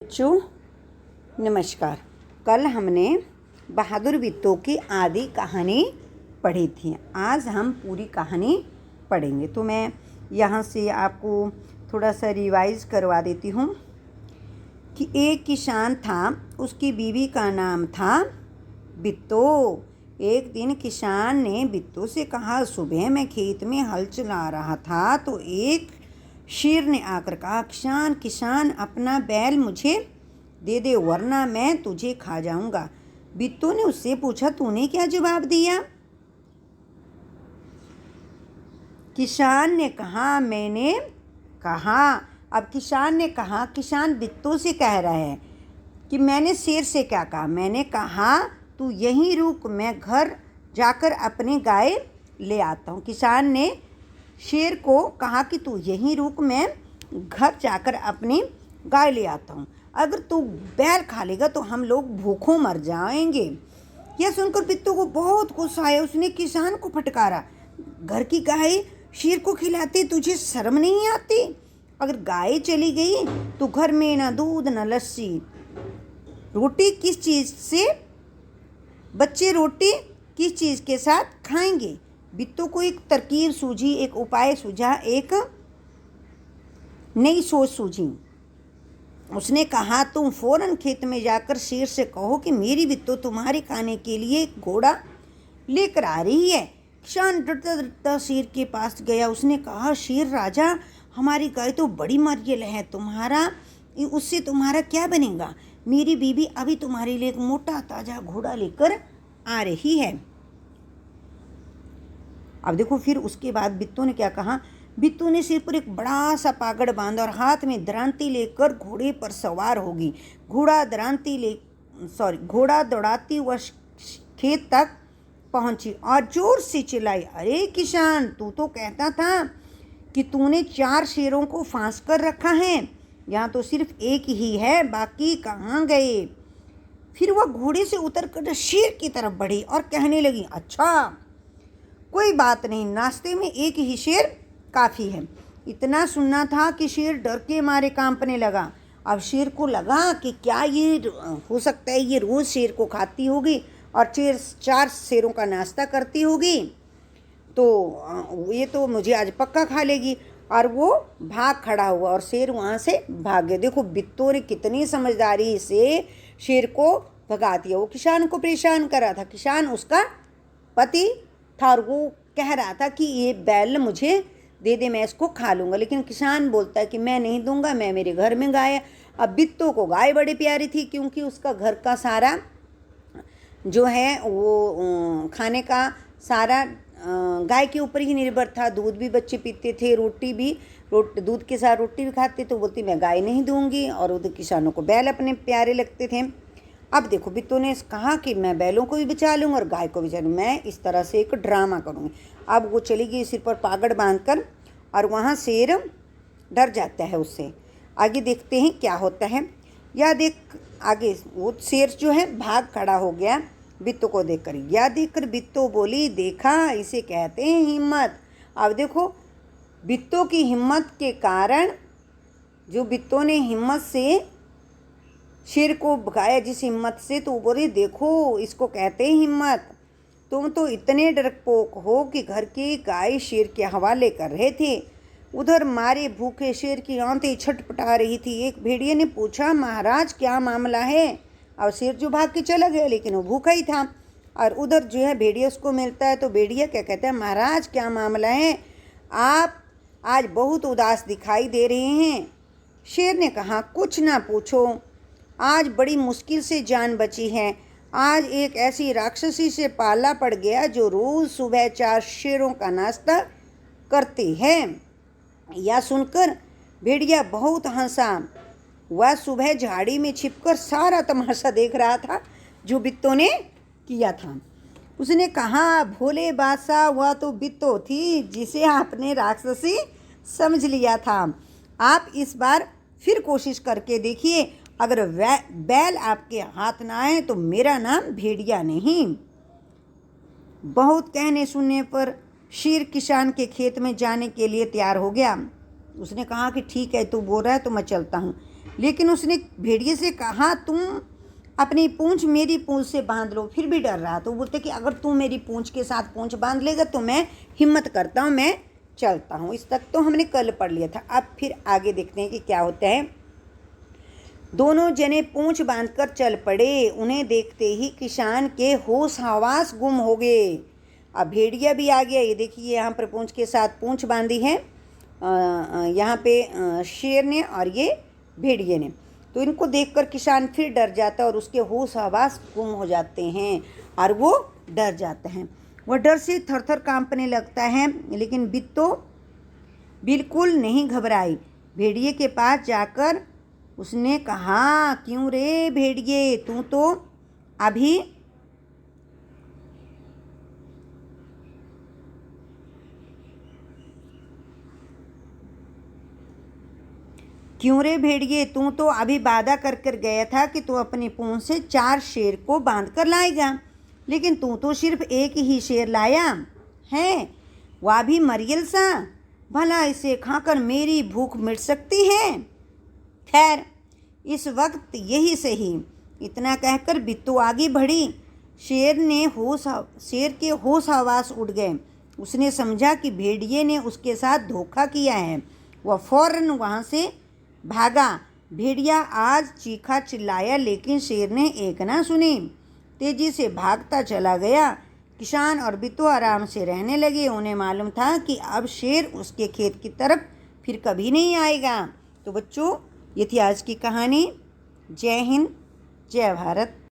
बच्चों नमस्कार। कल हमने बहादुर बिट्टू की आधी कहानी पढ़ी थी। आज हम पूरी कहानी पढ़ेंगे। तो मैं यहाँ से आपको थोड़ा सा रिवाइज करवा देती हूँ कि एक किसान था, उसकी बीवी का नाम था बिट्टू। एक दिन किसान ने बिट्टू से कहा, सुबह मैं खेत में हल चला रहा था तो एक शेर ने आकर कहा, किसान किसान अपना बैल मुझे दे दे वरना मैं तुझे खा जाऊंगा। बिट्टू ने उससे पूछा, तूने क्या जवाब दिया? किसान ने कहा, मैंने कहा। अब किसान ने कहा, किसान बिट्टू से कह रहा है कि मैंने शेर से क्या कहा? मैंने कहा तू यहीं रुक, मैं घर जाकर अपनी गाय ले आता हूँ। किसान ने शेर को कहा कि तू यहीं रुक, मैं घर जाकर अपनी गाय ले आता हूँ। अगर तू बैल खा लेगा तो हम लोग भूखों मर जाएंगे। यह सुनकर बिट्टू को बहुत गुस्सा आया। उसने किसान को फटकारा, घर की गाय शेर को खिलाते तुझे शर्म नहीं आती? अगर गाय चली गई तो घर में ना दूध ना लस्सी, रोटी किस चीज़ से, बच्चे रोटी किस चीज़ के साथ खाएंगे? बिट्टू को एक तरकीब सूझी, एक उपाय सूझा, एक नई सोच सूझी। उसने कहा, तुम फौरन खेत में जाकर शेर से कहो कि मेरी बिट्टू तुम्हारे खाने के लिए एक घोड़ा लेकर आ रही है। किसान डरता डरता शेर के पास गया। उसने कहा, शेर राजा, हमारी गाय तो बड़ी मरियल है, उससे तुम्हारा क्या बनेगा? मेरी बीवी अभी तुम्हारे लिए एक मोटा ताज़ा घोड़ा लेकर आ रही है। अब देखो, फिर उसके बाद बिट्टू ने क्या कहा? बिट्टू ने सिर पर एक बड़ा सा पागड़ बांधा और हाथ में दरांती लेकर घोड़े पर सवार होगी। घोड़ा दौड़ाती वह खेत तक पहुंची और जोर से चिल्लाई, अरे किसान, तू तो कहता था कि तूने 4 शेरों को फांस कर रखा है, यहाँ तो सिर्फ एक ही है, बाकी कहाँ गए? फिर वह घोड़े से उतरकर शेर की तरफ बढ़ी और कहने लगी, अच्छा कोई बात नहीं, नाश्ते में एक ही शेर काफ़ी है। इतना सुनना था कि शेर डर के मारे कांपने लगा। अब शेर को लगा कि क्या ये हो सकता है, ये रोज़ शेर को खाती होगी और 4 शेरों का नाश्ता करती होगी, तो ये तो मुझे आज पक्का खा लेगी। और वो भाग खड़ा हुआ और शेर वहाँ से भाग गया। देखो, बिट्टू ने कितनी समझदारी से शेर को भगा दिया। वो किसान को परेशान कर रहा था। किसान उसका पति था और वो कह रहा था कि ये बैल मुझे दे दे, मैं इसको खा लूँगा। लेकिन किसान बोलता है कि मैं नहीं दूंगा, मैं मेरे घर में गाय है। अब बिट्टू को गाय बड़ी प्यारी थी, क्योंकि उसका घर का सारा जो है वो खाने का सारा गाय के ऊपर ही निर्भर था। दूध भी बच्चे पीते थे, दूध के साथ रोटी भी खाते। तो बोलती मैं गाय नहीं दूंगी, और उधर किसानों को बैल अपने प्यारे लगते थे। अब देखो, बिट्टू ने कहा कि मैं बैलों को भी बचा लूँगा और गाय को भी बचा लूँगा, मैं इस तरह से एक ड्रामा करूँगी। अब वो चली गई सिर पर पागड़ बांधकर, और वहाँ शेर डर जाता है उससे। आगे देखते हैं क्या होता है। यह देख आगे वो शेर जो है भाग खड़ा हो गया बिट्टू को देखकर। यह देखकर बिट्टू बोली, देखा, इसे कहते हैं हिम्मत। अब देखो, बिट्टू की हिम्मत के कारण, जो बिट्टू ने हिम्मत से शेर को भगाया, जिस हिम्मत से, तो बोले, देखो, इसको कहते हैं हिम्मत। तुम तो इतने डरपोक हो कि घर की गाय शेर के हवाले कर रहे थे। उधर मारे भूखे शेर की आंतें छटपटा रही थी। एक भेड़िए ने पूछा, महाराज क्या मामला है? अब शेर जो भाग के चला गया, लेकिन वो भूखा ही था। और उधर जो है भेड़िया उसको मिलता है, तो भेड़िया क्या कहता है, महाराज क्या मामला है? आप आज बहुत उदास दिखाई दे रहे हैं। शेर ने कहा, कुछ ना पूछो, आज बड़ी मुश्किल से जान बची है। आज एक ऐसी राक्षसी से पाला पड़ गया जो रोज़ सुबह 4 शेरों का नाश्ता करती है। यह सुनकर भेड़िया बहुत हंसा। वह सुबह झाड़ी में छिपकर सारा तमाशा देख रहा था जो बिट्टू ने किया था। उसने कहा, भोले बादशाह, वह तो बिट्टू थी जिसे आपने राक्षसी समझ लिया था। आप इस बार फिर कोशिश करके देखिए। अगर बैल आपके हाथ ना आए तो मेरा नाम भेड़िया नहीं। बहुत कहने सुनने पर शेर किसान के खेत में जाने के लिए तैयार हो गया। उसने कहा कि ठीक है, तू बोल रहा है तो मैं चलता हूँ। लेकिन उसने भेड़िए से कहा, तुम अपनी पूंछ मेरी पूंछ से बांध लो। फिर भी डर रहा। तो वो बोलते कि अगर तू मेरी पूंछ के साथ पूंछ बांध लेगा तो मैं हिम्मत करता हूँ, मैं चलता हूँ। इस तक तो हमने कल पढ़ लिया था। अब फिर आगे देखते हैं कि क्या होता है। दोनों जने पूंछ बांधकर चल पड़े। उन्हें देखते ही किसान के होश हवास गुम हो गए। अब भेड़िया भी आ गया। ये देखिए यहाँ पर पूंछ के साथ पूंछ बांधी है यहाँ पे शेर ने और ये भेड़िए ने। तो इनको देखकर किसान फिर डर जाता है और उसके होश हवास गुम हो जाते हैं और वो डर जाता है। वह डर से थर थर कांपने लगता है। लेकिन बिट्टू बिल्कुल नहीं घबराई। भेड़िए के पास जाकर उसने कहा, क्यों रे भेड़िए, तू तो अभी क्यों रे भेड़िए, तू तो अभी वादा कर कर गया था कि तू अपनी पूंछ से 4 शेर को बांध कर लाएगा, लेकिन तू तो सिर्फ एक ही शेर लाया है, वह भी मरियल सा। भला इसे खाकर मेरी भूख मिट सकती है? खैर, इस वक्त यही सही। इतना कहकर बिट्टू आगे बढ़ी। शेर के होश हवास उड़ गए। उसने समझा कि भेड़िए ने उसके साथ धोखा किया है। वह फौरन वहाँ से भागा। भेड़िया आज चीखा चिल्लाया, लेकिन शेर ने एक ना सुनी। तेजी से भागता चला गया। किसान और बिट्टू आराम से रहने लगे। उन्हें मालूम था कि अब शेर उसके खेत की तरफ फिर कभी नहीं आएगा। तो बच्चों, ये थी आज की कहानी। जय हिंद, जय भारत।